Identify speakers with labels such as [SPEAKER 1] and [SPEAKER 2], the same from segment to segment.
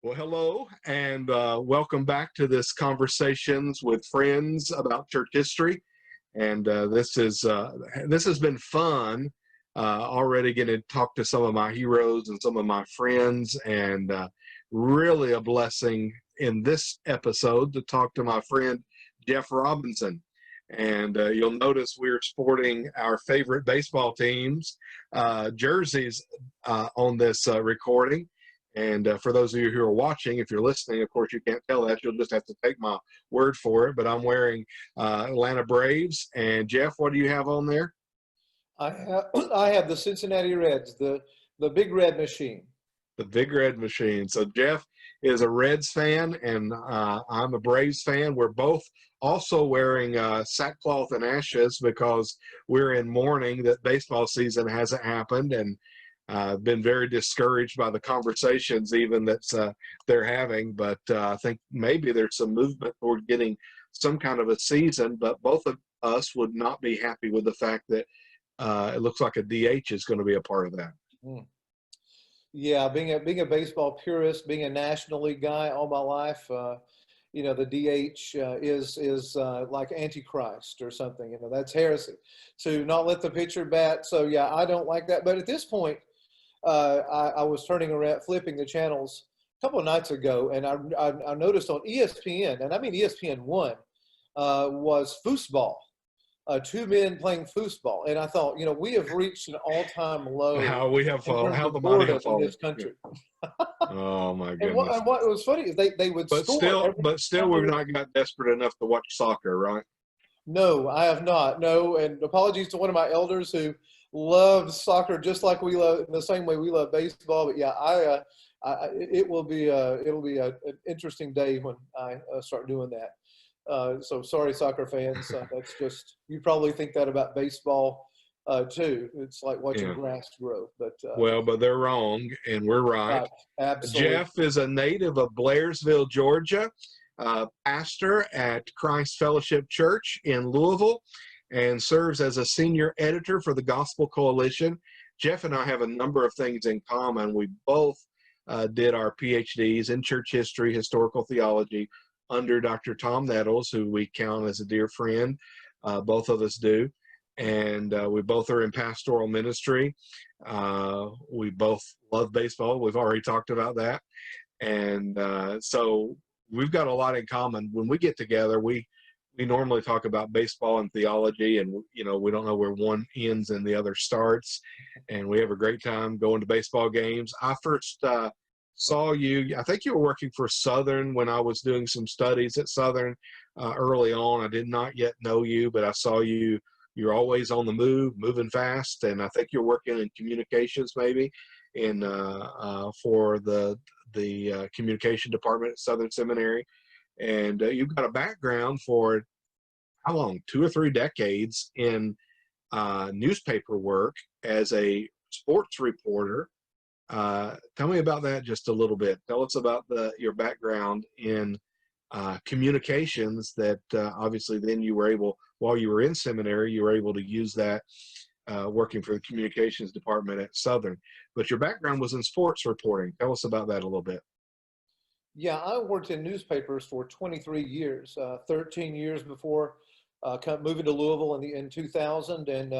[SPEAKER 1] Well, hello, and welcome back to this Conversations with Friends about church history. And this has been fun. Already getting to talk to some of my heroes and some of my friends, and really a blessing in this episode to talk to my friend Jeff Robinson. And you'll notice we're sporting our favorite baseball teams jerseys on this recording. And for those of you who are watching, if you're listening, of course, you can't tell that. You'll just have to take my word for it. But I'm wearing Atlanta Braves. And, Jeff, what do you have on there?
[SPEAKER 2] I have the Cincinnati Reds, the Big Red Machine.
[SPEAKER 1] The Big Red Machine. So Jeff is a Reds fan, and I'm a Braves fan. We're both also wearing sackcloth and ashes because we're in mourning that baseball season hasn't happened, and been very discouraged by the conversations even that they're having. But I think maybe there's some movement toward getting some kind of a season, but both of us would not be happy with the fact that it looks like a DH is going to be a part of that.
[SPEAKER 2] Yeah, being a baseball purist, being a National League guy all my life, the DH is like Antichrist or something. That's heresy to not let the pitcher bat. So yeah, I don't like that. But at this point, I was turning around, flipping the channels a couple of nights ago, and I noticed on ESPN, and I mean ESPN1, was foosball. Two men playing foosball, and I thought, we have reached an all-time low.
[SPEAKER 1] How the money have fallen in this country. Oh my goodness!
[SPEAKER 2] And what was funny is they would score.
[SPEAKER 1] But still, we've not got desperate enough to watch soccer, right?
[SPEAKER 2] No, I have not. No, and apologies to one of my elders who loves soccer just like we love, in the same way we love baseball. But yeah, it'll be an interesting day when I start doing that. So sorry, soccer fans. That's just, you probably think that about baseball too. It's like watching grass grow. But
[SPEAKER 1] but they're wrong, and we're right.
[SPEAKER 2] Absolutely.
[SPEAKER 1] Jeff is a native of Blairsville, Georgia, pastor at Christ Fellowship Church in Louisville, and serves as a senior editor for the Gospel Coalition. Jeff and I have a number of things in common. We both did our PhDs in church history, historical theology, under Dr. Tom Nettles, who we count as a dear friend. Both of us do. And we both are in pastoral ministry. We both love baseball. We've already talked about that. And so we've got a lot in common. When we get together, we normally talk about baseball and theology, and we don't know where one ends and the other starts. And we have a great time going to baseball games. I first saw you, I think you were working for Southern when I was doing some studies at Southern early on. I did not yet know you, but I saw you. You're always on the move, moving fast, and I think you're working in communications maybe for the communication department at Southern Seminary. And you've got a background for how long? 2 or 3 decades in newspaper work as a sports reporter. Tell me about that just a little bit. Tell us about your background in communications that obviously then you were able, while you were in seminary, you were able to use that working for the communications department at Southern. But your background was in sports reporting. Tell us about that a little bit.
[SPEAKER 2] Yeah, I worked in newspapers for 23 years, 13 yeyears before moving to Louisville in 2000, and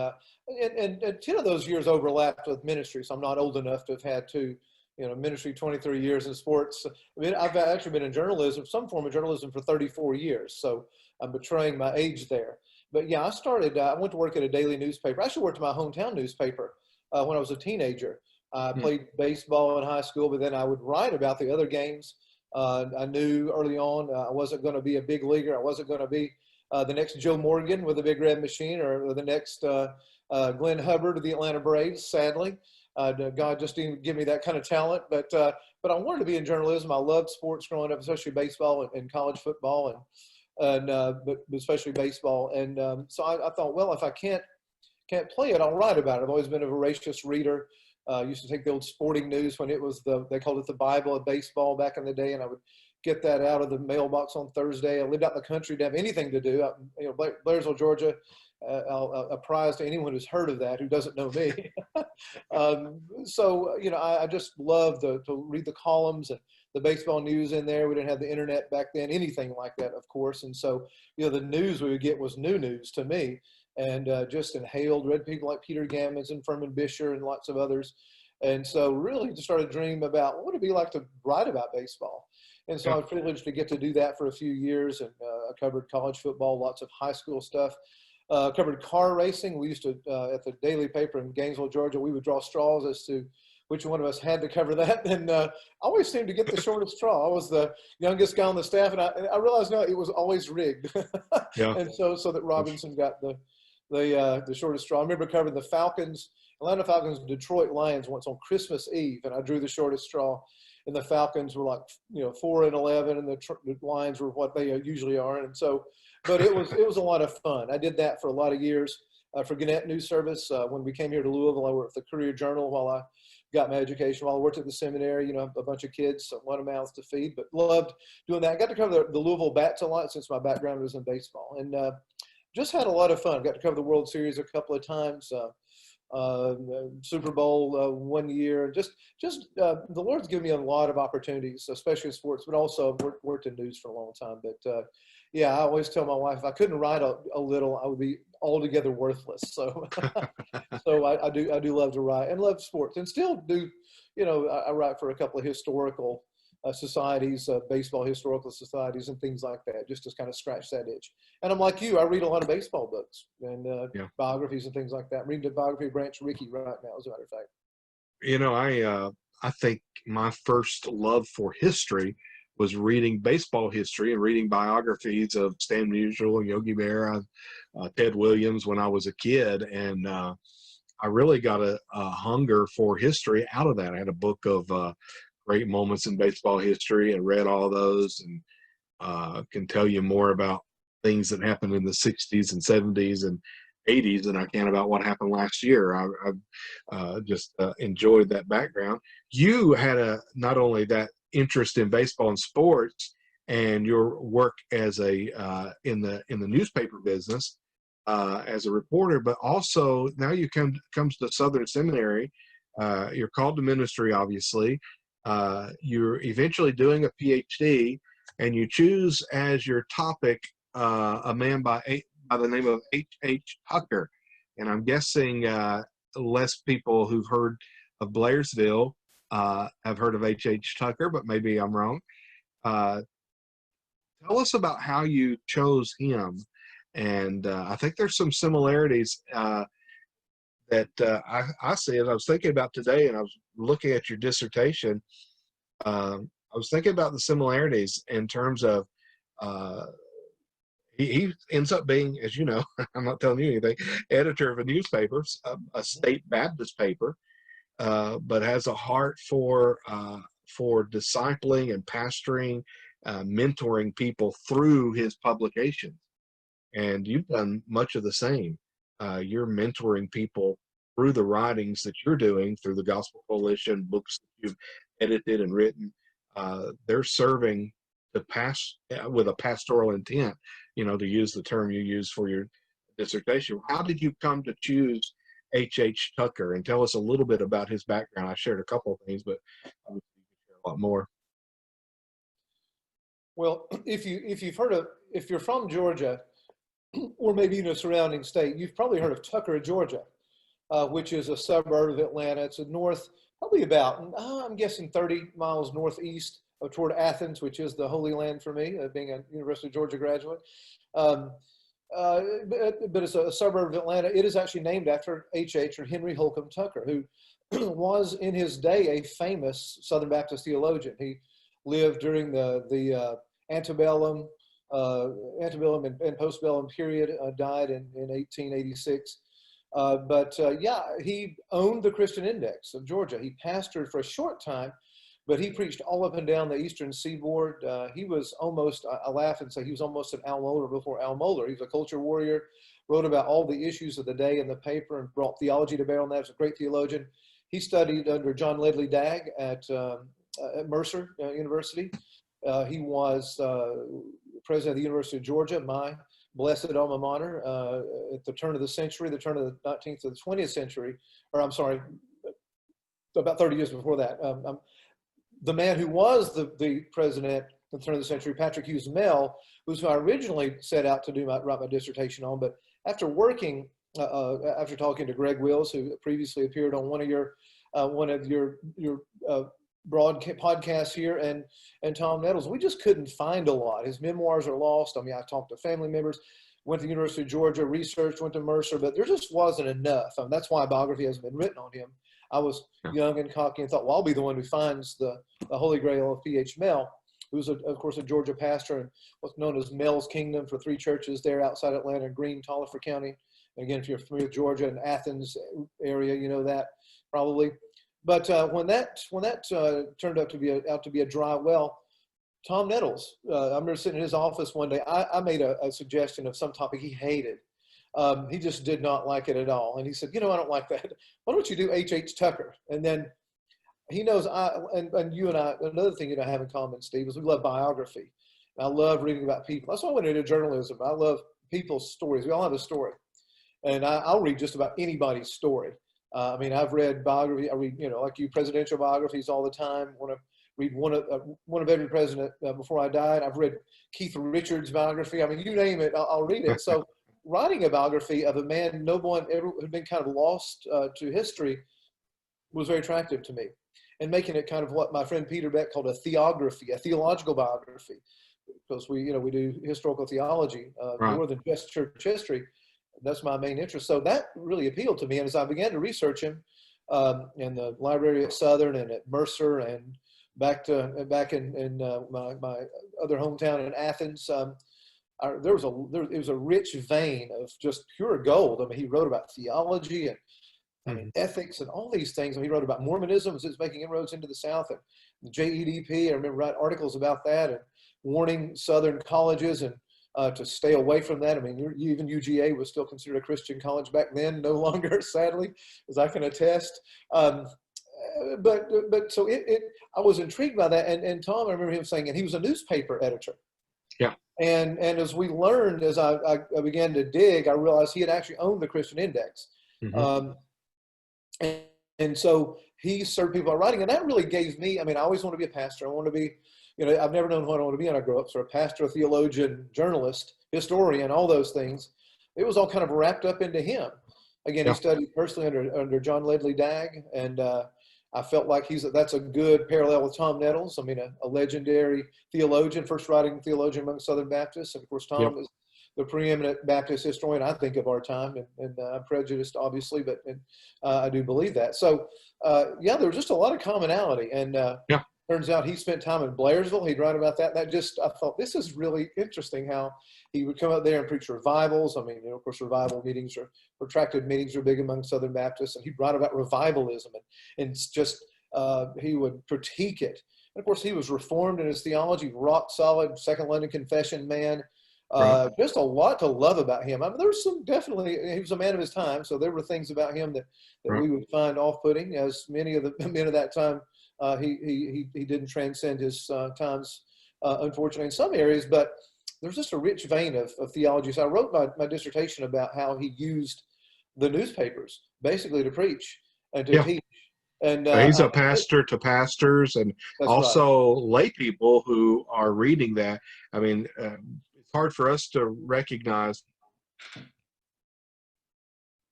[SPEAKER 2] 10 of those years overlapped with ministry. So I'm not old enough to have had to, ministry 23 years in sports. I mean, I've actually been in journalism, some form of journalism, for 34 years. So I'm betraying my age there. But yeah, I went to work at a daily newspaper. I actually worked at my hometown newspaper when I was a teenager. I played baseball in high school, but then I would write about the other games. I knew early on I wasn't going to be a big leaguer. I wasn't going to be the next Joe Morgan with the Big Red Machine, or the next Glenn Hubbard of the Atlanta Braves. Sadly, God just didn't give me that kind of talent. But I wanted to be in journalism. I loved sports growing up, especially baseball and college football, but especially baseball. And so I thought, well, if I can't play it, I'll write about it. I've always been a voracious reader. Used to take the old sporting news when it was they called it the Bible of baseball back in the day, and I would get that out of the mailbox on Thursday. I lived out in the country, didn't have anything to do. Blairsville, Georgia, a prize to anyone who's heard of that who doesn't know me. So, I just love to read the columns and the baseball news in there. We didn't have the internet back then, anything like that, of course. And so, the news we would get was new news to me, and just inhaled, read people like Peter Gammons and Furman Bisher and lots of others. And so really just started dreaming about what would it be like to write about baseball. And so I was privileged to get to do that for a few years, and I covered college football, lots of high school stuff. Covered car racing. We used to, at the daily paper in Gainesville, Georgia, we would draw straws as to which one of us had to cover that. And I always seemed to get the shortest straw. I was the youngest guy on the staff, and I realized, no, it was always rigged.
[SPEAKER 1] Yeah.
[SPEAKER 2] And so that Robinson got the shortest straw. I remember covering the Atlanta Falcons, Detroit Lions once on Christmas Eve, and I drew the shortest straw. And the Falcons were like, 4-11, and the Lions were what they usually are. And so, but it was a lot of fun. I did that for a lot of years for Gannett News Service. When we came here to Louisville, I worked at the Courier Journal while I got my education. While I worked at the seminary, a bunch of kids, a lot of mouths to feed, but loved doing that. I got to cover the Louisville Bats a lot since my background was in baseball, and just had a lot of fun. Got to cover the World Series a couple of times. Super Bowl 1 year. Just the Lord's given me a lot of opportunities, especially in sports, but also I've worked in news for a long time. But I always tell my wife, if I couldn't write a little, I would be altogether worthless. So so I do love to write and love sports, and still do. I write for a couple of historical societies, baseball historical societies, and things like that, just to kind of scratch that itch. And I'm like you, I read a lot of baseball books and biographies and things like that. I'm reading the biography of Branch Rickey right now, as a matter of fact.
[SPEAKER 1] I think my first love for history was reading baseball history and reading biographies of Stan Musial and Yogi Berra, Ted Williams when I was a kid. And I really got a hunger for history out of that. I had a book of great moments in baseball history and read all those, and can tell you more about things that happened in the 60s and 70s and 80s than I can about what happened last year. I've just enjoyed that background. You had not only that interest in baseball and sports and your work as in the newspaper business as a reporter, but also now you comes to Southern Seminary. You're called to ministry, obviously. You're eventually doing a PhD, and you choose as your topic a man by the name of H.H. Tucker. And I'm guessing less people who've heard of Blairsville have heard of H.H. Tucker, but maybe I'm wrong. Tell us about how you chose him. And I think there's some similarities that I see. As I was thinking about today, and I was looking at your dissertation, I was thinking about the similarities in terms of he ends up being, as you know, I'm not telling you anything, editor of a newspaper, a state Baptist paper, but has a heart for discipling and pastoring, mentoring people through his publications. And you've done much of the same. You're mentoring people through the writings that you're doing through the Gospel Coalition, books that you've edited and written. They're serving with a pastoral intent, to use the term you use for your dissertation. How did you come to choose H.H. Tucker? And tell us a little bit about his background. I shared a couple of things, but I would share a lot more.
[SPEAKER 2] Well, if you're from Georgia, or maybe even a surrounding state, you've probably heard of Tucker, Georgia, which is a suburb of Atlanta. It's probably about, I'm guessing 30 miles northeast toward Athens, which is the Holy Land for me, being a University of Georgia graduate. But it's a suburb of Atlanta. It is actually named after H.H. or Henry Holcomb Tucker, who was in his day a famous Southern Baptist theologian. He lived during the antebellum and postbellum period, died in 1886. He owned the Christian Index of Georgia. He pastored for a short time, but he preached all up and down the eastern seaboard. He was almost, I laugh and say he was almost an Al Mohler before Al Mohler. He was a culture warrior, wrote about all the issues of the day in the paper and brought theology to bear on that. He was a great theologian. He studied under John Ledley Dagg at Mercer University. He was president of the University of Georgia, my blessed alma mater at the turn of the century, the turn of the 19th to the 20th century, or I'm sorry, about 30 years before that. The man who was the president at the turn of the century, Patrick Hughes Mell, was who I originally set out to write my dissertation on. But after working, after talking to Greg Wills, who previously appeared on one of your broad podcasts here, and Tom Nettles, we just couldn't find a lot. His memoirs are lost. I mean, I talked to family members, went to the University of Georgia, researched, went to Mercer, but there just wasn't enough. That's why a biography hasn't been written on him. I was young and cocky and thought, well, I'll be the one who finds the Holy Grail of P.H. Mell, who's, of course, a Georgia pastor in what's known as Mell's Kingdom for 3 churches there outside Atlanta, Greene, Taliaferro County. And again, if you're familiar with Georgia and Athens area, you know that probably. But when that turned out to be a dry well, Tom Nettles, I remember sitting in his office one day. I made a suggestion of some topic he hated. He just did not like it at all. And he said, I don't like that. Why don't you do H.H. Tucker? And then he knows and you and I, another thing that I have in common, Steve, is we love biography. And I love reading about people. That's why I went into journalism. I love people's stories. We all have a story. And I'll read just about anybody's story. I mean, I've read biography. I read, like you, presidential biographies all the time. I want to read one of every president before I died. I've read Keith Richards' biography. I mean, you name it, I'll read it. So writing a biography of a man no one ever had been kind of lost to history was very attractive to me. And making it kind of what my friend Peter Beck called a theography, a theological biography, because we do historical theology more than just church history. That's my main interest. So that really appealed to me. And as I began to research him in the library at Southern and at Mercer and back in my other hometown in Athens, it was a rich vein of just pure gold. I mean, he wrote about theology and ethics and all these things. And he wrote about Mormonism as it's making inroads into the South, and the JEDP. I remember writing articles about that and warning Southern colleges and to stay away from that. I mean, even UGA was still considered a Christian college back then, no longer, sadly, as I can attest. But so I was intrigued by that. And Tom, I remember him saying, and he was a newspaper editor.
[SPEAKER 1] Yeah.
[SPEAKER 2] And as we learned, as I began to dig, I realized he had actually owned the Christian Index.
[SPEAKER 1] Mm-hmm.
[SPEAKER 2] And so he served people by writing. And that really gave me, I mean, I always want to be a pastor. I want to be, I've never known what I want to be when I grew up. So a pastor, a theologian, journalist, historian, all those things. It was all kind of wrapped up into him. Again, he studied personally under John Ledley Dagg. And I felt like that's a good parallel with Tom Nettles. I mean, a legendary theologian, first writing theologian among Southern Baptists. And of course, Tom is the preeminent Baptist historian, I think, of our time. And I'm prejudiced, obviously, but I do believe that. So, there was just a lot of commonality. And turns out he spent time in Blairsville. He'd write about that. I thought, this is really interesting how he would come up there and preach revivals. I mean, of course, revival meetings protracted meetings are big among Southern Baptists. And he'd write about revivalism and just he would critique it. And of course, he was reformed in his theology, rock solid, Second London Confession man. Just a lot to love about him. I mean, there's he was a man of his time. So there were things about him that we would find off-putting, as many of the men of that time. He didn't transcend his times, unfortunately, in some areas, but there's just a rich vein of theology. So I wrote my dissertation about how he used the newspapers basically to preach and to teach. And
[SPEAKER 1] he's a pastor to pastors and also lay people who are reading that. I mean, it's hard for us to recognize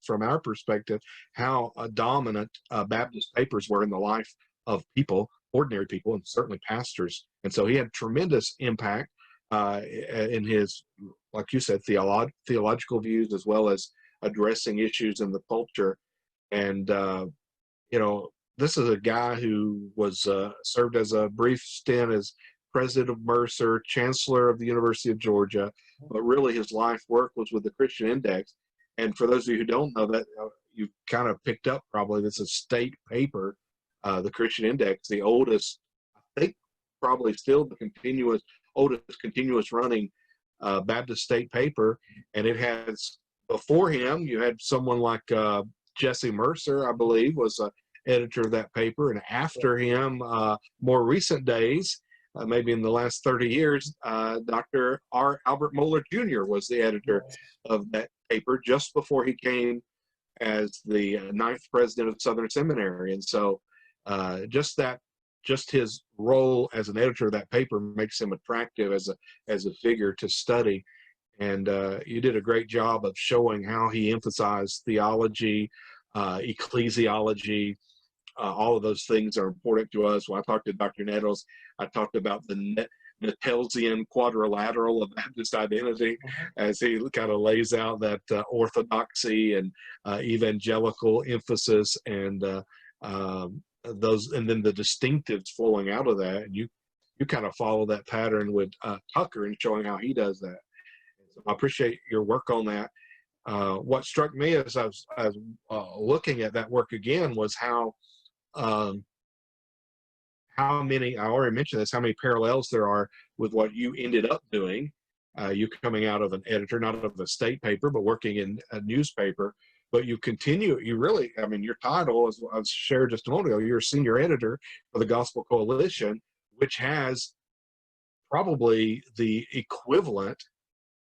[SPEAKER 1] from our perspective how dominant Baptist papers were in the life of people, ordinary people, and certainly pastors. And so he had tremendous impact in his, like you said, theological views, as well as addressing issues in the culture. And, this is a guy who was served as a brief stint as president of Mercer, chancellor of the University of Georgia, but really his life work was with the Christian Index. And for those of you who don't know that, you kind of picked up probably this is a state paper, the Christian Index, the oldest, I think probably still the oldest continuous running Baptist state paper. And it has, before him, you had someone like Jesse Mercer, I believe, was editor of that paper. And after him, more recent days, maybe in the last 30 years, Dr. R. Albert Mohler Jr. was the editor of that paper just before he came as the ninth president of Southern Seminary. And so just his role as an editor of that paper makes him attractive as a figure to study. And you did a great job of showing how he emphasized theology, ecclesiology. All of those things are important to us. When I talked to Dr. Nettles, I talked about the Nettelsian quadrilateral of Baptist identity, as he kind of lays out that orthodoxy and evangelical emphasis, and those, and then the distinctives flowing out of that. And you kind of follow that pattern with Tucker and showing how he does that. So I appreciate your work on that. What struck me as I was looking at that work again was how many, I already mentioned this, how many parallels there are with what you ended up doing. You coming out of an editor, not of a state paper, but working in a newspaper. But you continue, you really, I mean, your title, as I shared just a moment ago, you're a senior editor for the Gospel Coalition, which has probably the equivalent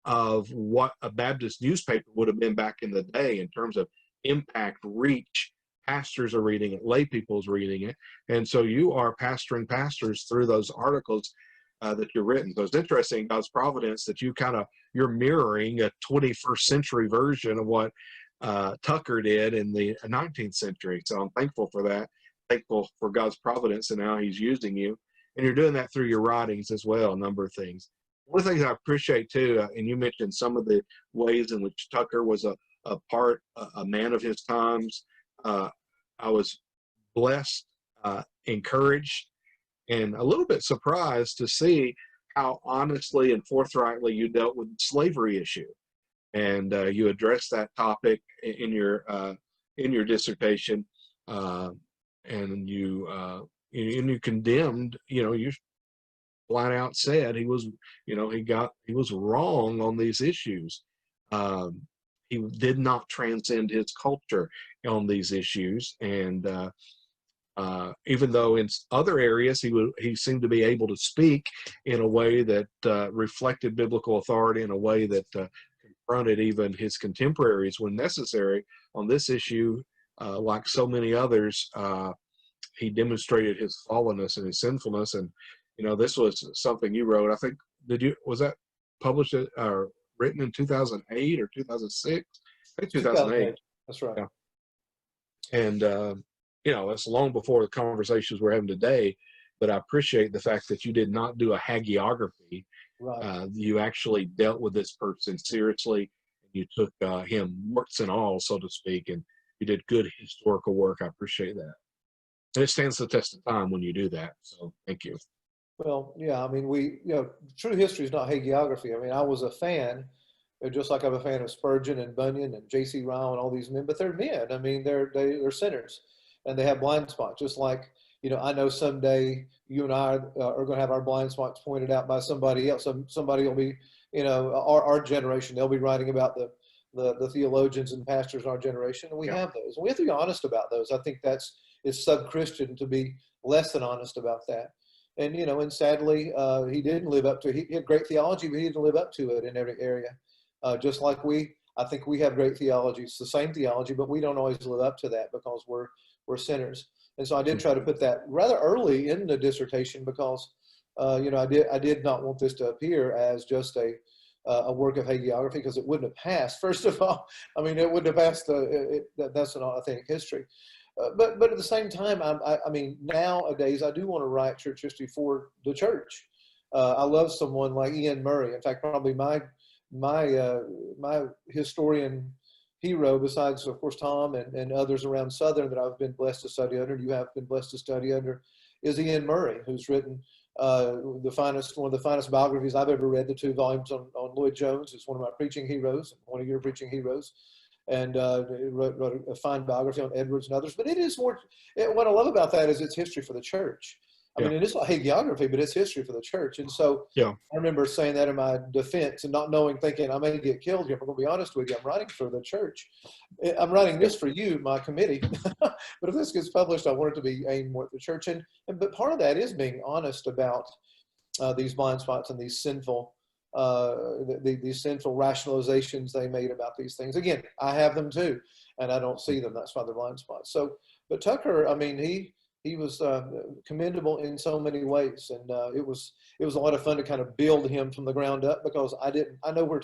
[SPEAKER 1] of what a Baptist newspaper would have been back in the day in terms of impact, reach. Pastors are reading it, lay people's reading it, and so you are pastoring pastors through those articles that you've written. So it's interesting, God's providence, that you're mirroring a 21st century version of what Tucker did in the 19th century. So I'm thankful for that, thankful for God's providence and how he's using you, and you're doing that through your writings as well, a number of things. One of the things I appreciate too, and you mentioned some of the ways in which Tucker was a man of his times. I was blessed, encouraged, and a little bit surprised to see how honestly and forthrightly you dealt with the slavery issue, and you addressed that topic in your dissertation, and you condemned. You flat out said he was wrong on these issues. He did not transcend his culture on these issues, and even though in other areas he seemed to be able to speak in a way that reflected biblical authority, in a way that confronted even his contemporaries when necessary, on this issue, like so many others, he demonstrated his fallenness and his sinfulness. And this was something you wrote. I think, was that published or written in 2008 or 2006? I think 2008.
[SPEAKER 2] That's right.
[SPEAKER 1] Yeah. And it's long before the conversations we're having today, but I appreciate the fact that you did not do a hagiography.
[SPEAKER 2] Right.
[SPEAKER 1] You actually dealt with this person seriously. You took him warts and all, so to speak, and you did good historical work. I appreciate that. And it stands the test of time when you do that. So thank you.
[SPEAKER 2] Well, yeah, I mean, true history is not hagiography. I mean, I was a fan, just like I'm a fan of Spurgeon and Bunyan and J.C. Ryle and all these men, but they're men. I mean, they're sinners, and they have blind spots. Just like, I know someday you and I are going to have our blind spots pointed out by somebody else. Somebody will be, our generation, they'll be writing about the theologians and pastors in our generation, and we have those. And we have to be honest about those. I think it's sub-Christian to be less than honest about that. And, and sadly, he didn't live up to it. He had great theology, but he didn't live up to it in every area. Just like I think we have great theology. It's the same theology, but we don't always live up to that because we're sinners. And so I did try to put that rather early in the dissertation because, I did not want this to appear as just a work of hagiography, because it wouldn't have passed. First of all, I mean, it wouldn't have passed. That's an authentic history. But at the same time, I mean, nowadays I do want to write church history for the church. I love someone like Ian Murray. In fact, probably my historian hero, besides of course Tom and others around Southern that I've been blessed to study under, you have been blessed to study under, is Ian Murray, who's written one of the finest biographies I've ever read. The 2 volumes on Lloyd Jones. It's one of my preaching heroes, one of your preaching heroes. And wrote a fine biography on Edwards and others. But it is more, what I love about that is it's history for the church. I mean, it's not hagiography, but it's history for the church. And so I remember saying that in my defense and not knowing, thinking I may get killed here. I'm going to be honest with you. I'm writing for the church. I'm writing this for you, my committee. But if this gets published, I want it to be aimed more at the church. But part of that is being honest about these blind spots and these sinful these sinful rationalizations they made about these things. Again, I have them too, and I don't see them. That's why they're blind spots. So, but Tucker, I mean, he was commendable in so many ways, and it was a lot of fun to kind of build him from the ground up, because I know where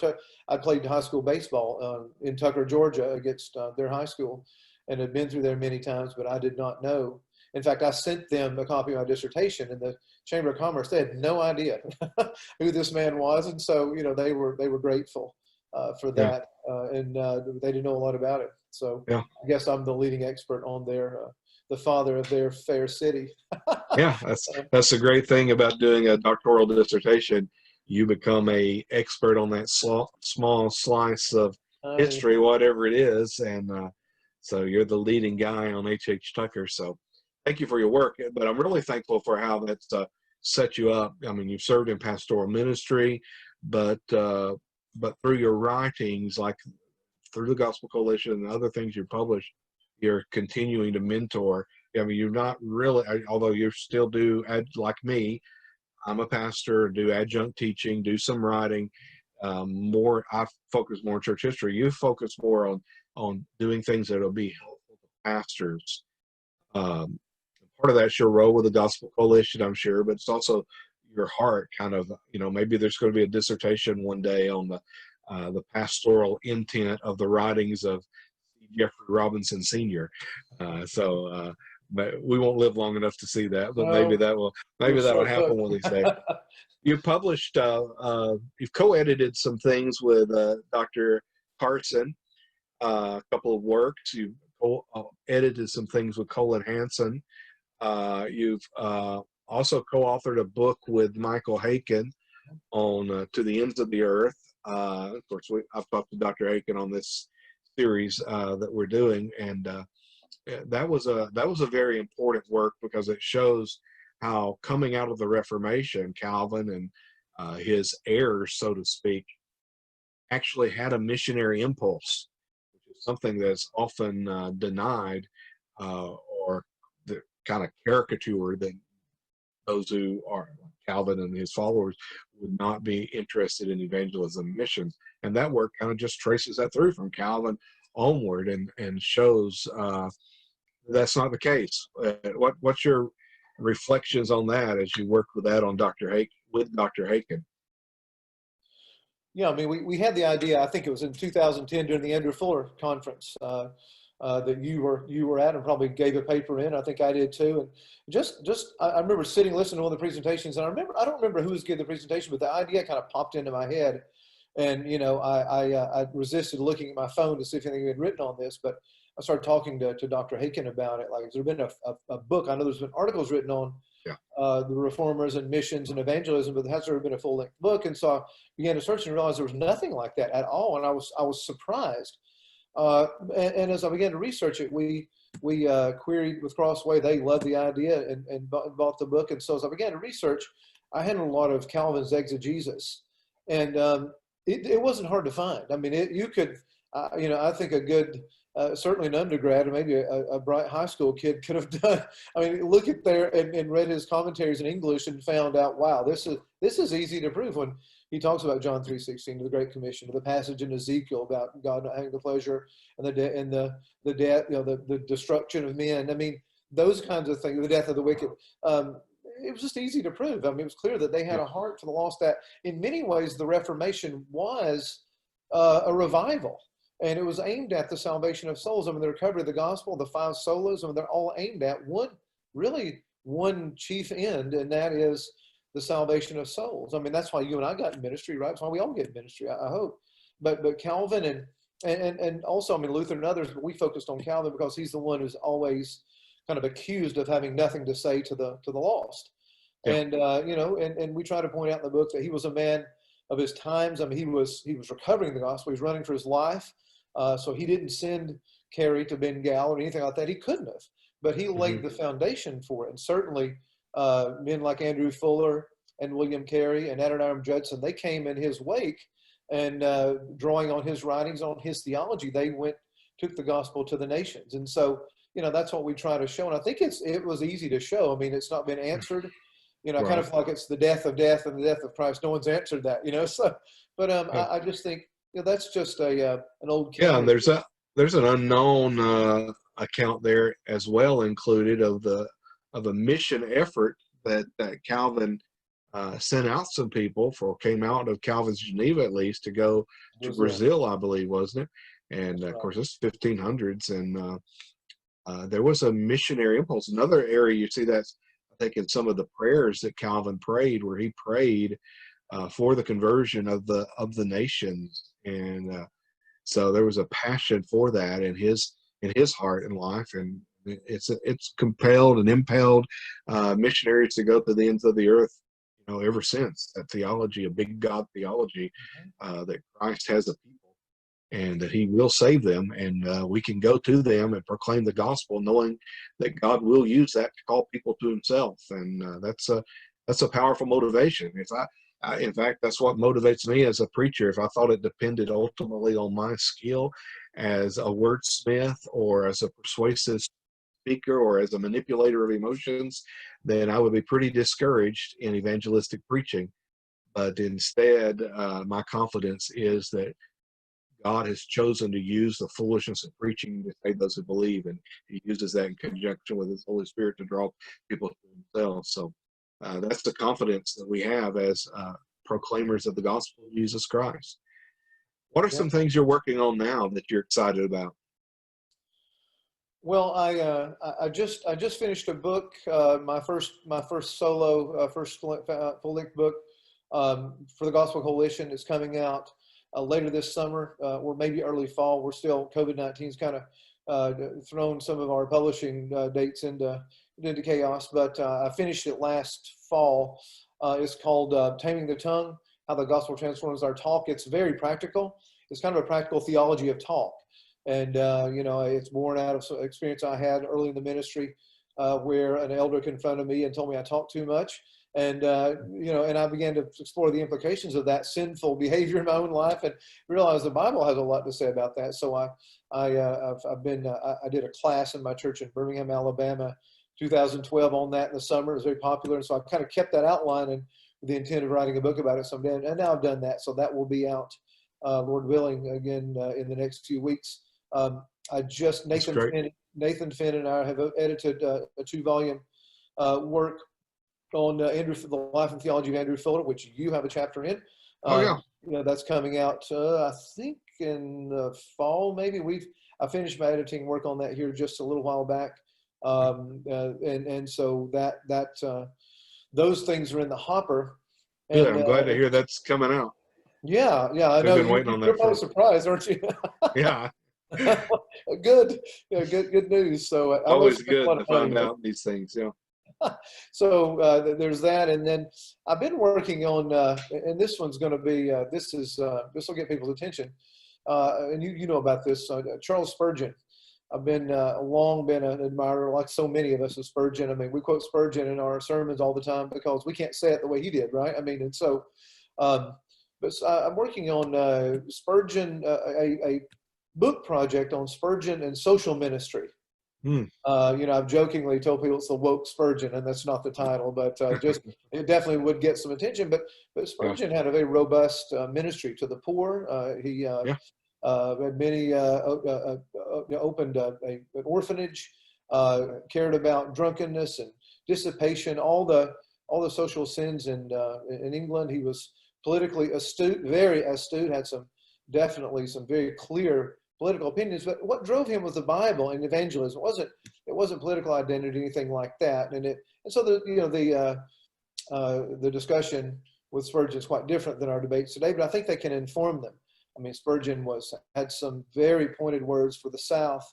[SPEAKER 2] I played high school baseball in Tucker, Georgia, against their high school, and had been through there many times, but I did not know. In fact, I sent them a copy of my dissertation, and the Chamber of Commerce, they had no idea who this man was, and so they were grateful for
[SPEAKER 1] Yeah.
[SPEAKER 2] that, and they didn't know a lot about it. So
[SPEAKER 1] Yeah.
[SPEAKER 2] I guess I'm the leading expert on the father of their fair city.
[SPEAKER 1] Yeah, that's the great thing about doing a doctoral dissertation. You become a expert on that small slice of history, whatever it is, and so you're the leading guy on H.H. Tucker. So thank you for your work, but I'm really thankful for how that's set you up. I mean, you've served in pastoral ministry, but through your writings, like through the Gospel Coalition and other things you publish, you're continuing to mentor. I mean, you're not really, although you still do, like me, I'm a pastor, do adjunct teaching, do some writing. I focus more on church history. You focus more on doing things that will be helpful to pastors. Part of that's your role with the Gospel Coalition, I'm sure, but it's also your heart kind of, maybe there's going to be a dissertation one day on the pastoral intent of the writings of Jeffrey Robinson Sr. But we won't live long enough to see that, but maybe that will happen one of these days. You published, you've co-edited some things with Dr. Carson, a couple of works. You've edited some things with Colin Hansen. You've also co-authored a book with Michael Haykin on To the Ends of the Earth. Of course, I've talked to Dr. Haykin on this series that we're doing, and that was a very important work, because it shows how, coming out of the Reformation, Calvin and his heirs, so to speak, actually had a missionary impulse, which is something that's often denied or the kind of caricatured, that those who are Calvin and his followers would not be interested in evangelism missions. And that work kind of just traces that through from Calvin onward, and shows that's not the case. What's your reflections on that as you worked with that on Dr. Haykin?
[SPEAKER 2] Yeah, I mean, we had the idea. I think it was in 2010 during the Andrew Fuller conference that you were at, and probably gave a paper in. I think I did too. And I remember sitting listening to one of the presentations, and I don't remember who was giving the presentation, but the idea kind of popped into my head, and I resisted looking at my phone to see if anything had written on this, but I started talking to Dr. Haykin about it. Like, has there been a book? I know there's been articles written on the reformers and missions and evangelism, but there hasn't been a full-length book. And so I began to search and realized there was nothing like that at all. And I was surprised. And as I began to research it, we queried with Crossway. They loved the idea and bought the book. And so as I began to research, I had a lot of Calvin's exegesis, and it wasn't hard to find. I mean, you could, I think a good, certainly an undergrad or maybe a bright high school kid could have done. I mean, look at there and read his commentaries in English and found out, wow, this is easy to prove. When he talks about John 3:16, the Great Commission, the passage in Ezekiel about God not having the pleasure and the death, the destruction of men. I mean, those kinds of things, the death of the wicked. It was just easy to prove. I mean, it was clear that they had a heart for the lost. That in many ways the Reformation was a revival. And it was aimed at the salvation of souls. I mean, the recovery of the gospel, the 5 solas, I mean, they're all aimed at one chief end, and that is the salvation of souls. I mean, that's why you and I got in ministry, right? That's why we all get in ministry, I hope. But Calvin and also, I mean, Luther and others, but we focused on Calvin because he's the one who's always kind of accused of having nothing to say to the lost. Yeah. And and we try to point out in the book that he was a man of his times. I mean, he was recovering the gospel. He was running for his life. So he didn't send Carey to Bengal or anything like that. He couldn't have, but he laid the foundation for it. And certainly men like Andrew Fuller and William Carey and Adoniram Judson, they came in his wake, and drawing on his writings, on his theology, they took the gospel to the nations. And so, that's what we try to show. And I think it was easy to show. I mean, it's not been answered I kind
[SPEAKER 1] Right.
[SPEAKER 2] of feel like it's the death of death and the death of Christ. No one's answered that, so, but
[SPEAKER 1] Yeah.
[SPEAKER 2] I just think, that's just an old
[SPEAKER 1] Yeah, and
[SPEAKER 2] canon.
[SPEAKER 1] there's an unknown account there as well included of a mission effort that Calvin sent out some people for, came out of Calvin's Geneva at least, to go to
[SPEAKER 2] Brazil.
[SPEAKER 1] Brazil, I believe, wasn't it? And
[SPEAKER 2] That's
[SPEAKER 1] of
[SPEAKER 2] right.
[SPEAKER 1] course, it's 1500s, and there was a missionary impulse. Another area you see that, I think, in some of the prayers that Calvin prayed, where he prayed for the conversion of the nations, and so there was a passion for that in his heart and life, and it's compelled and impelled missionaries to go to the ends of the earth. Ever since, that theology, a big God theology, that Christ has a people and that He will save them, and we can go to them and proclaim the gospel, knowing that God will use that to call people to Himself, and that's a powerful motivation. In fact, that's what motivates me as a preacher. If I thought it depended ultimately on my skill as a wordsmith or as a persuasive speaker or as a manipulator of emotions, then I would be pretty discouraged in evangelistic preaching. But instead, my confidence is that God has chosen to use the foolishness of preaching to save those who believe, and He uses that in conjunction with His Holy Spirit to draw people to Himself. So that's the confidence that we have as proclaimers of the gospel of Jesus Christ. What are
[SPEAKER 2] Yeah.
[SPEAKER 1] some things you're working on now that you're excited about?
[SPEAKER 2] Well, I just finished a book, my first solo, first full length book, for the Gospel Coalition. Is coming out later this summer, or maybe early fall. We're still, COVID-19's kind of thrown some of our publishing dates into chaos, but I finished it last fall. It's called Taming the Tongue: How the Gospel Transforms Our Talk. It's very practical. It's kind of a practical theology of talk. And, it's born out of some experience I had early in the ministry, where an elder confronted me and told me I talked too much. And, and I began to explore the implications of that sinful behavior in my own life, and realized the Bible has a lot to say about that. So I did a class in my church in Birmingham, Alabama, 2012 on that in the summer. It was very popular. And so I kind of kept that outline, and with the intent of writing a book about it someday. And now I've done that. So that will be out, Lord willing, again, in the next few weeks. I just
[SPEAKER 1] That's great.
[SPEAKER 2] Nathan Finn and I have edited a 2-volume work on the life and theology of Andrew Fuller, which you have a chapter in.
[SPEAKER 1] Oh yeah.
[SPEAKER 2] That's coming out, I think, in the fall. Maybe I finished my editing work on that here just a little while back, and so those things are in the hopper.
[SPEAKER 1] Good.
[SPEAKER 2] And
[SPEAKER 1] I'm glad to hear that's coming out.
[SPEAKER 2] yeah, I
[SPEAKER 1] We've
[SPEAKER 2] know
[SPEAKER 1] been waiting on
[SPEAKER 2] you're
[SPEAKER 1] that
[SPEAKER 2] probably
[SPEAKER 1] for.
[SPEAKER 2] surprised, aren't you?
[SPEAKER 1] Yeah.
[SPEAKER 2] Good, good news. So I know
[SPEAKER 1] Always
[SPEAKER 2] spent a
[SPEAKER 1] good
[SPEAKER 2] lot
[SPEAKER 1] to
[SPEAKER 2] of money,
[SPEAKER 1] find out these things. Yeah.
[SPEAKER 2] so there's that, and then I've been working on, and this one's going to be, this will get people's attention, and you know about this, Charles Spurgeon. I've been long been an admirer, like so many of us, of Spurgeon. I mean, we quote Spurgeon in our sermons all the time because we can't say it the way he did, right? I mean, and so, but I'm working on Spurgeon, a book project on Spurgeon and social ministry.
[SPEAKER 1] Hmm.
[SPEAKER 2] I've jokingly told people it's the woke Spurgeon, and that's not the title, but just it definitely would get some attention. But
[SPEAKER 1] Yeah.
[SPEAKER 2] Spurgeon had a very robust ministry to the poor. He
[SPEAKER 1] Yeah.
[SPEAKER 2] had many opened an orphanage, cared about drunkenness and dissipation, all the social sins in England. He was politically astute, very astute, had definitely some very clear political opinions, but what drove him was the Bible and evangelism. It wasn't political identity, anything like that. And so the discussion with Spurgeon is quite different than our debates today, but I think they can inform them. I mean, Spurgeon had some very pointed words for the South,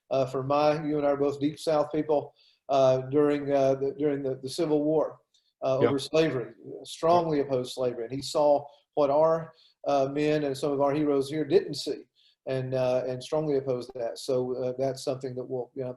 [SPEAKER 2] you and I are both deep South people, during the Civil War,
[SPEAKER 1] Yeah.
[SPEAKER 2] over slavery, strongly opposed slavery, and he saw what our men and some of our heroes here didn't see, and strongly opposed that. So that's something that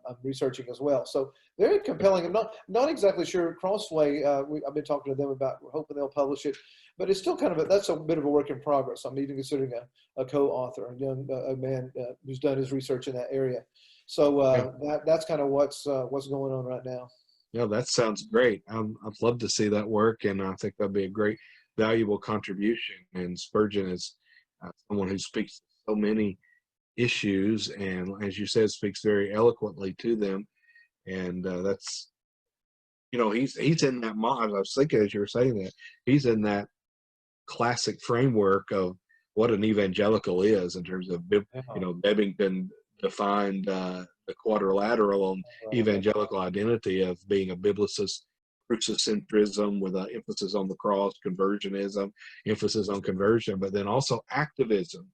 [SPEAKER 2] I'm researching as well. So very compelling. I'm not exactly sure. Crossway, I've been talking to them about. We're hoping they'll publish it, but it's still that's a bit of a work in progress. I'm even considering a co-author, a man who's done his research in that area. So
[SPEAKER 1] Yeah.
[SPEAKER 2] that's kind of what's going on right now.
[SPEAKER 1] Yeah, that sounds great. I'd love to see that work, and I think that'd be a great, valuable contribution. And Spurgeon is someone who speaks to so many issues, and as you said, speaks very eloquently to them. And that's, he's in that I was thinking as you were saying that, he's in that classic framework of what an evangelical is in terms of,
[SPEAKER 2] Yeah,
[SPEAKER 1] Bebbington defined the quadrilateral on
[SPEAKER 2] right.
[SPEAKER 1] evangelical identity of being a biblicist, crucicentrism with an emphasis on the cross, conversionism, emphasis on conversion, but then also activism.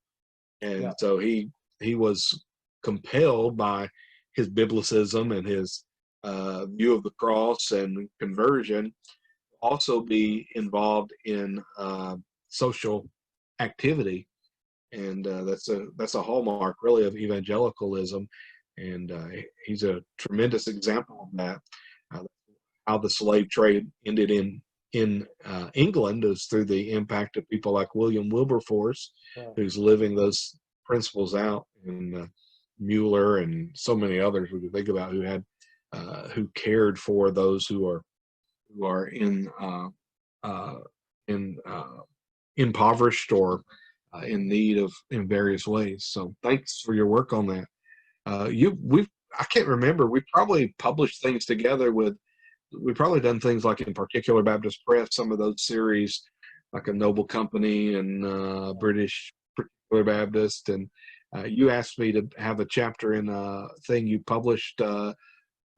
[SPEAKER 2] Yeah,
[SPEAKER 1] And so he was compelled by his biblicism and his view of the cross and conversion, also be involved in social activity, and that's a hallmark really of evangelicalism, and he's a tremendous example of that. Uh, how the slave trade ended in England is through the impact of people like William Wilberforce,
[SPEAKER 2] right.
[SPEAKER 1] who's living those principles out, and Mueller and so many others we could think about who cared for those who are uh, in impoverished or in need of in various ways. So thanks for your work on that. We've I can't remember. We probably published things together with. We've probably done things like in Particular Baptist Press, some of those series, like a Noble Company and British Particular Baptist. And you asked me to have a chapter in a thing you published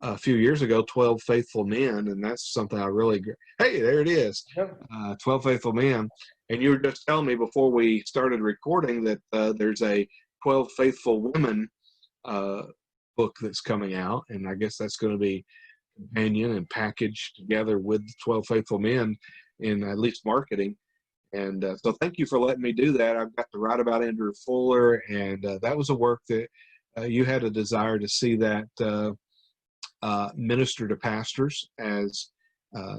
[SPEAKER 1] a few years ago, 12 Faithful Men, and that's something I really, hey, there it is,
[SPEAKER 2] Yep.
[SPEAKER 1] 12 Faithful Men. And you were just telling me before we started recording that there's a 12 Faithful Women uh, book that's coming out, and I guess that's going to be companion and packaged together with the 12 Faithful Men in at least marketing. And so thank you for letting me do that. I've got to write about Andrew Fuller, and that was a work that you had a desire to see that minister to pastors as uh,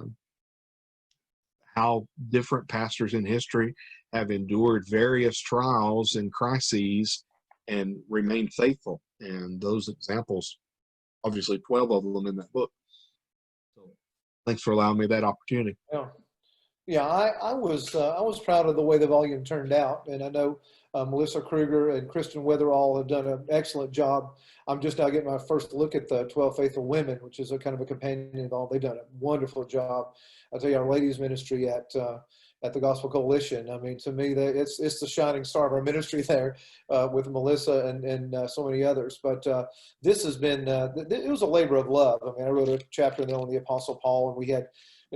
[SPEAKER 1] how different pastors in history have endured various trials and crises and remained faithful. And those examples, obviously 12 of them in that book. So thanks for allowing me that opportunity.
[SPEAKER 2] Yeah. Yeah, I was proud of the way the volume turned out, and I know Melissa Kruger and Kristen Weatherall have done an excellent job. I'm just now getting my first look at the 12 Faithful Women, which is a kind of a companion volume. They've done a wonderful job. I tell you, our ladies ministry at the Gospel Coalition. I mean, to me, it's the shining star of our ministry there with Melissa and so many others. But this has been it was a labor of love. I mean, I wrote a chapter on the Apostle Paul, and we had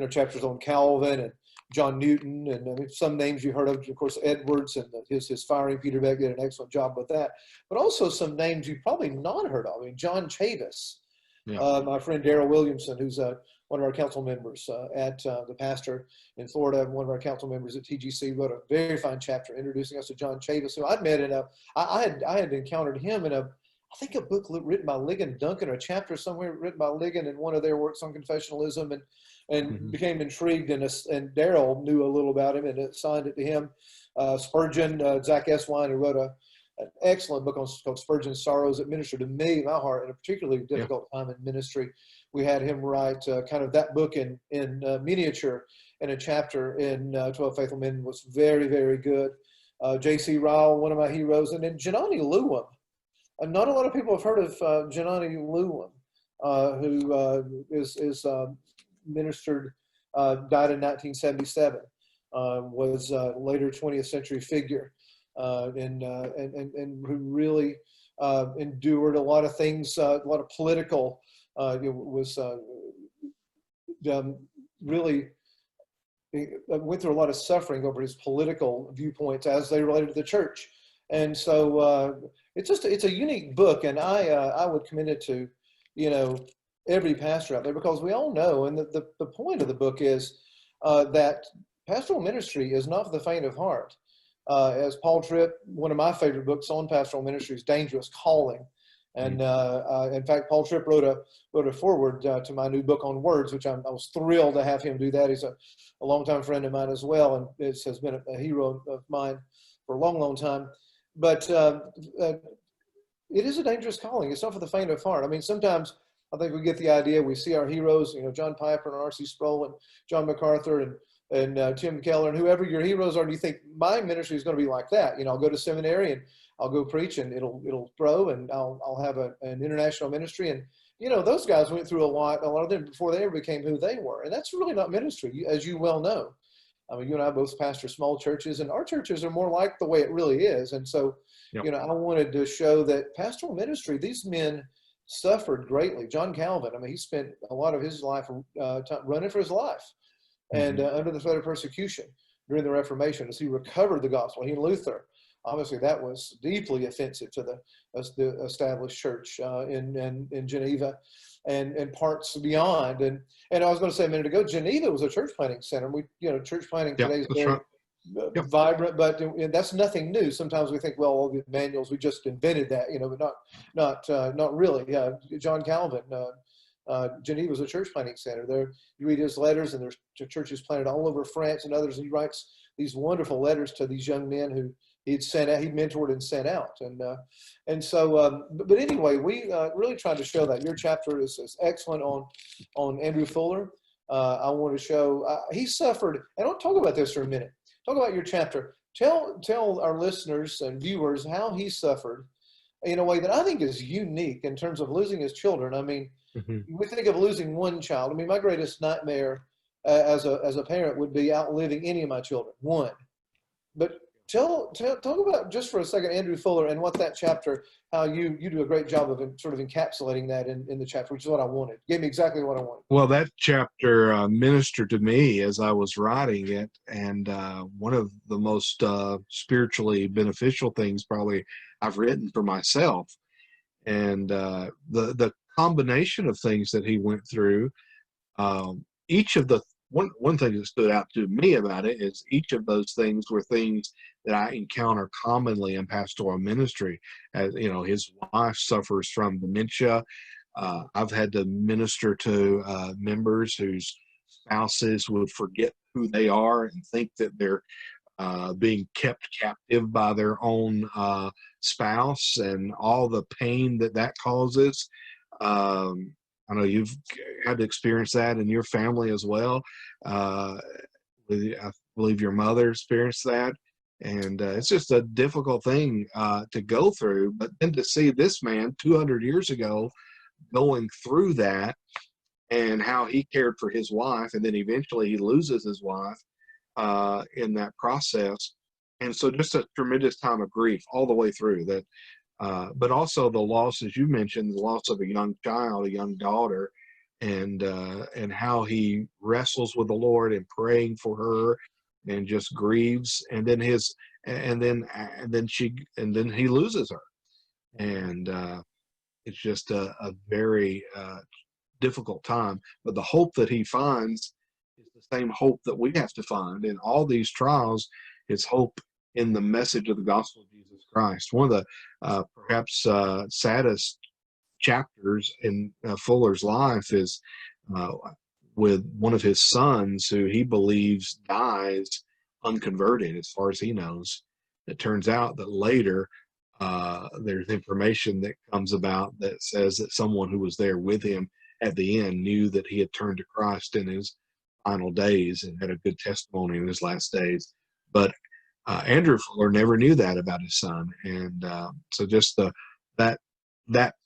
[SPEAKER 2] chapters on Calvin and John Newton, and I mean, some names you heard of course, Edwards, and his firing Peter Beck did an excellent job with that. But also some names you've probably not heard of. I mean, John Chavis,
[SPEAKER 1] Yeah.
[SPEAKER 2] my friend Darrell Williamson, who's one of our council members at the pastor in Florida, one of our council members at TGC, wrote a very fine chapter introducing us to John Chavis, who I'd met I had encountered him in I think a book written by Ligon Duncan, or a chapter somewhere written by Ligon in one of their works on confessionalism, and became intrigued, and Darrell knew a little about him and assigned it to him. Spurgeon, Zach Eswine, who wrote an excellent book called Spurgeon's Sorrows that ministered to me, my heart, in a particularly difficult time in ministry. We had him write kind of that book in miniature, and a chapter in 12 Faithful Men was very, very good. J.C. Ryle, one of my heroes, and then Janani Lewin. Not a lot of people have heard of Janani Lewin, who is ministered, died in 1977, was a later 20th century figure, and who really endured a lot of things, a lot of political, was really went through a lot of suffering over his political viewpoints as they related to the church. And so it's a unique book, and I would commend it to every pastor out there, because we all know, and the point of the book is that pastoral ministry is not for the faint of heart. As Paul Tripp, one of my favorite books on pastoral ministry is Dangerous Calling. And in fact, Paul Tripp wrote a foreword to my new book on words, which I was thrilled to have him do that. He's a longtime friend of mine as well, and it has been a hero of mine for a long, long time. But it is a dangerous calling. It's not for the faint of heart. I mean, sometimes I think we get the idea. We see our heroes, John Piper and R.C. Sproul and John MacArthur and Tim Keller and whoever your heroes are. And you think my ministry is going to be like that? I'll go to seminary and I'll go preach and it'll grow and I'll have an international ministry. And those guys went through a lot of them before they ever became who they were. And that's really not ministry, as you well know. I mean, you and I both pastor small churches, and our churches are more like the way it really is. And so,
[SPEAKER 1] Yep.
[SPEAKER 2] I wanted to show that pastoral ministry, these men suffered greatly. John Calvin, I mean, he spent a lot of his life running for his life and under the threat of persecution during the Reformation as he recovered the gospel. He and Luther, obviously that was deeply offensive to the established church in Geneva and parts beyond. And I was going to say a minute ago, Geneva was a church planting center. Church planting today is very vibrant, but that's nothing new. Sometimes we think, well, all the manuals, we just invented that, but not really. John Calvin, Geneva was a church planting center. There, you read his letters, and there's churches planted all over France and others. And he writes these wonderful letters to these young men who he'd mentored and sent out. And so, but anyway, we really tried to show that. Your chapter is excellent on Andrew Fuller. I want to show he suffered. And I'll talk about this for a minute. Talk about your chapter. Tell our listeners and viewers how he suffered in a way that I think is unique in terms of losing his children. I mean, we think of losing one child. I mean, my greatest nightmare as a parent would be outliving any of my children, one. But talk about just for a second Andrew Fuller and what that chapter, how you do a great job of sort of encapsulating that in the chapter, which is what I wanted. Gave me exactly what I wanted.
[SPEAKER 1] Well, that chapter ministered to me as I was writing it, and one of the most spiritually beneficial things probably I've written for myself. And the combination of things that he went through, each of the one thing that stood out to me about it is each of those things were things that I encounter commonly in pastoral ministry. As his wife suffers from dementia. I've had to minister to members whose spouses would forget who they are and think that they're being kept captive by their own spouse, and all the pain that causes. I know you've had to experience that in your family as well. I believe your mother experienced that. And it's just a difficult thing to go through. But then to see this man 200 years ago going through that, and how he cared for his wife, and then eventually he loses his wife in that process. And so just a tremendous time of grief all the way through that. But also the loss, as you mentioned, the loss of a young child, a young daughter, and how he wrestles with the Lord and praying for her, and just grieves, and then he loses her, and it's just a very difficult time. But the hope that he finds is the same hope that we have to find in all these trials. It's hope in the message of the gospel of Jesus Christ. One of the perhaps saddest chapters in Fuller's life is with one of his sons who he believes dies unconverted as far as he knows. It turns out that later there's information that comes about that says that someone who was there with him at the end knew that he had turned to Christ in his final days and had a good testimony in his last days. But Andrew Fuller never knew that about his son. And so just that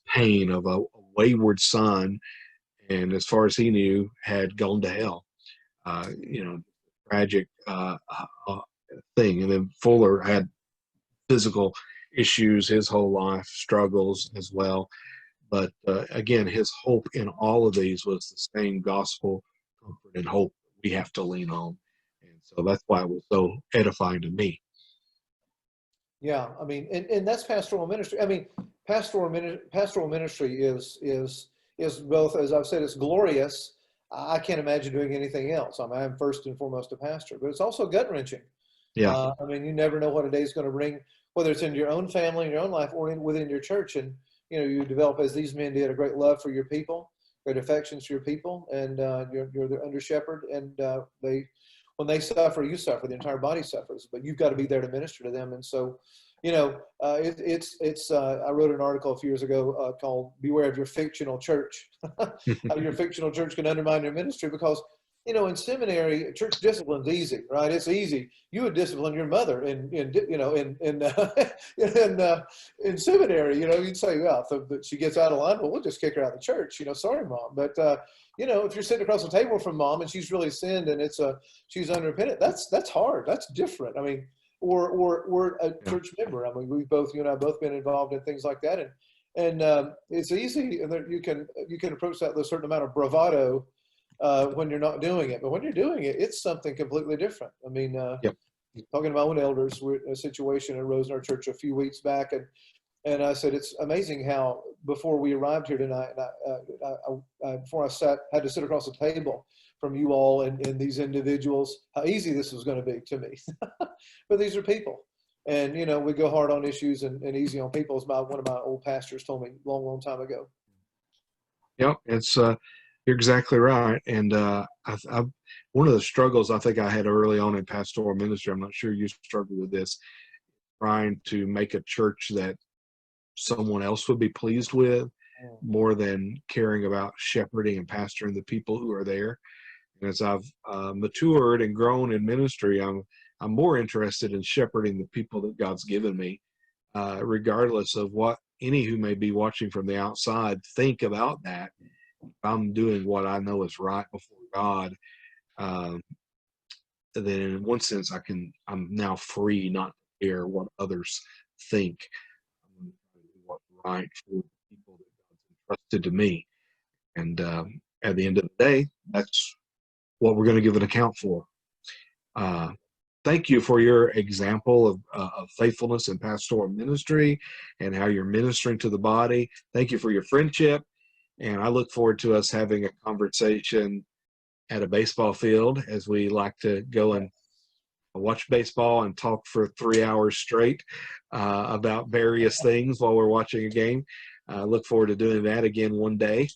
[SPEAKER 1] pain of a wayward son, and as far as he knew, had gone to hell. Tragic thing. And then Fuller had physical issues his whole life, struggles as well. But again, his hope in all of these was the same gospel comfort and hope we have to lean on. And so that's why it was so edifying to me.
[SPEAKER 2] Yeah, I mean, and that's pastoral ministry. I mean, pastoral ministry is both, as I've said, it's glorious. I can't imagine doing anything else. I mean, I'm first and foremost a pastor, but it's also gut-wrenching.
[SPEAKER 1] Yeah.
[SPEAKER 2] I mean, you never know what a day is going to bring, whether it's in your own family, in your own life, or within your church. And, you develop, as these men did, a great love for your people, great affections for your people, and you're the under shepherd. And when they suffer, you suffer. The entire body suffers, but you've got to be there to minister to them. And so, you know, I wrote an article a few years ago called "Beware of Your Fictional Church." How your fictional church can undermine your ministry, because in seminary, church discipline's easy, right? It's easy. You would discipline your mother in seminary. You'd say, well, if she gets out of line, well, we'll just kick her out of the church. Sorry, mom. But if you're sitting across the table from mom and she's really sinned and she's unrepentant, that's hard. That's different. I mean, or a
[SPEAKER 1] Yeah.
[SPEAKER 2] church member. I mean, you and I both been involved in things like that, and it's easy, and you can approach that with a certain amount of bravado when you're not doing it. But when you're doing it, it's something completely different. I mean,
[SPEAKER 1] Yep.
[SPEAKER 2] talking about when elders, we're in a situation arose in our church a few weeks back, and I said, it's amazing how before we arrived here tonight, and before I had to sit across the table from you all and these individuals, how easy this was going to be to me. But these are people. And, we go hard on issues and easy on people, as one of my old pastors told me a long, long time ago.
[SPEAKER 1] Yep, it's you're exactly right. And one of the struggles I think I had early on in pastoral ministry, I'm not sure you struggled with this, trying to make a church that someone else would be pleased with more than caring about shepherding and pastoring the people who are there. And as I've matured and grown in ministry, I'm more interested in shepherding the people that God's given me, regardless of what any who may be watching from the outside think about that. If I'm doing what I know is right before God, then in one sense I'm now free not to care what others think. I'm going to do what's right for the people that God's entrusted to me. And at the end of the day, that's what we're going to give an account for. Thank you for your example of faithfulness in pastoral ministry and how you're ministering to the body. Thank you for your friendship. And I look forward to us having a conversation at a baseball field, as we like to go and watch baseball and talk for 3 hours straight about various things while we're watching a game. I look forward to doing that again one day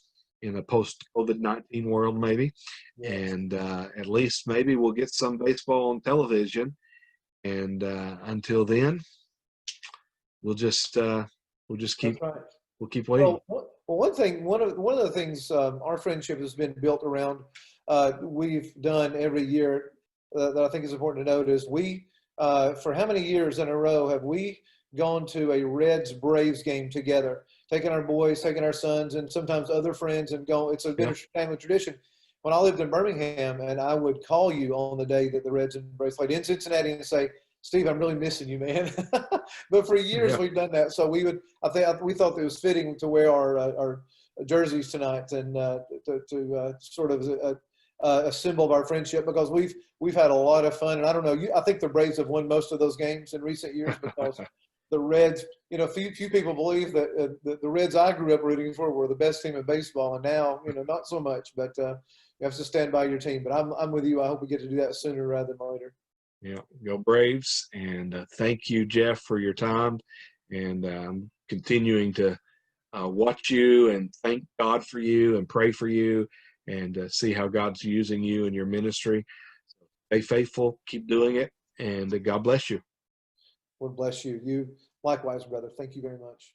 [SPEAKER 1] in a post-COVID-19 world, maybe.
[SPEAKER 2] Yes.
[SPEAKER 1] And at least maybe we'll get some baseball on television. And until then, we'll just keep we'll keep waiting.
[SPEAKER 2] Well, one of the things our friendship has been built around, we've done every year that I think is important to note is we, for how many years in a row have we gone to a Reds Braves game together, taking our boys, taking our sons, and sometimes other friends, and go. It's been a family tradition. When I lived in Birmingham, and I would call you on the day that the Reds and Braves played in Cincinnati and say, Steve, I'm really missing you, man. But for years we've done that. So we thought it was fitting to wear our jerseys tonight and to sort of a symbol of our friendship, because we've had a lot of fun. And I don't know, I think the Braves have won most of those games in recent years, because the Reds, few people believe that the Reds I grew up rooting for were the best team in baseball, and now not so much. But you have to stand by your team. But I'm with you. I hope we get to do that sooner rather than later.
[SPEAKER 1] Yeah, go Braves. And thank you, Jeff, for your time. And I'm continuing to watch you and thank God for you and pray for you and see how God's using you in your ministry. So stay faithful, keep doing it, and God bless you.
[SPEAKER 2] Lord bless you. You likewise, brother. Thank you very much.